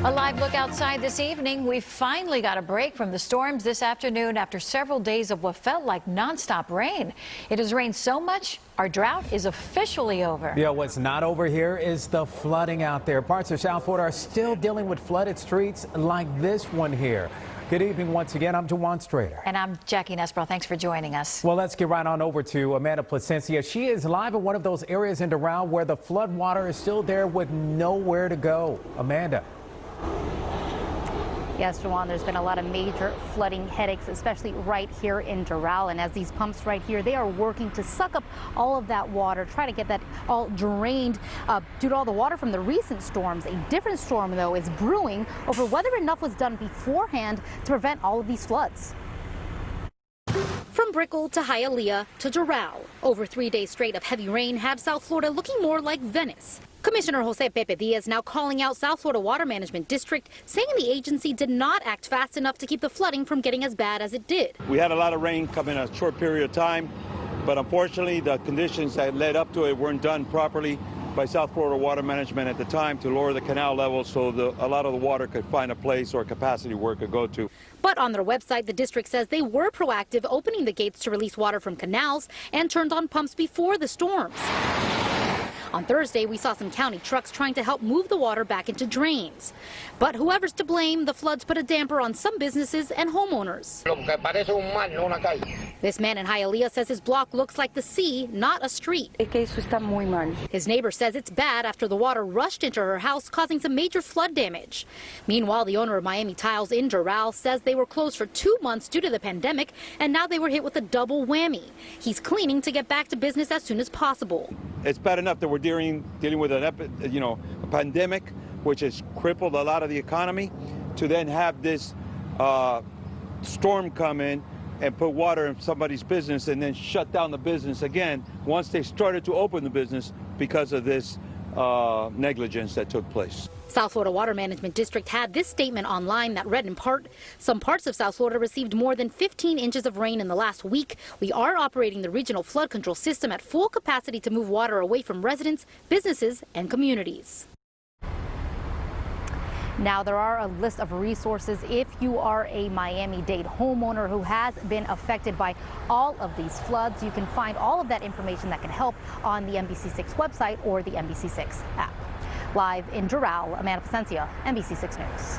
A live look outside this evening. We finally got a break from the storms this afternoon after several days of what felt like nonstop rain. It has rained so much, our drought is officially over. Yeah, what's not over here is the flooding out there. Parts of South Florida are still dealing with flooded streets like this one here. Good evening once again. I'm Juwan Strader. And I'm Jackie Nesbro. Thanks for joining us. Well, let's get right on over to Amanda Plasencia. She is live in one of those areas in Doral where the flood water is still there with nowhere to go. Amanda. Yes, Juwan, there's been a lot of major flooding headaches, especially right here in Doral. And as these pumps right here, they are working to suck up all of that water, try to get that all drained due to all the water from the recent storms. A different storm, though, is brewing over whether enough was done beforehand to prevent all of these floods. From Brickell to Hialeah to Doral, over 3 days straight of heavy rain have South Florida looking more like Venice. Commissioner Jose Pepe Diaz now calling out South Florida Water Management District, saying the agency did not act fast enough to keep the flooding from getting as bad as it did. We had a lot of rain come in a short period of time, but unfortunately the conditions that led up to it weren't done properly by South Florida Water Management at the time to lower the canal level so a lot of the water could find a place or capacity where it could go to. But on their website, the district says they were proactive, opening the gates to release water from canals and turned on pumps before the storms. On Thursday, we saw some county trucks trying to help move the water back into drains. But whoever's to blame, the floods put a damper on some businesses and homeowners. This man in Hialeah says his block looks like the sea, not a street. His neighbor says it's bad after the water rushed into her house, causing some major flood damage. Meanwhile, the owner of Miami Tiles in Doral says they were closed for 2 months due to the pandemic, and now they were hit with a double whammy. He's cleaning to get back to business as soon as possible. It's bad enough that we're dealing with a pandemic, which has crippled a lot of the economy, to then have this storm come in and put water in somebody's business and then shut down the business again once they started to open the business because of this negligence that took place. South Florida Water Management District had this statement online that read in part, some parts of South Florida received more than 15 inches of rain in the last week. We are operating the regional flood control system at full capacity to move water away from residents, businesses, and communities. Now, there are a list of resources if you are a Miami-Dade homeowner who has been affected by all of these floods. You can find all of that information that can help on the NBC6 website or the NBC6 app. Live in Doral, Amanda Plasencia, NBC6 News.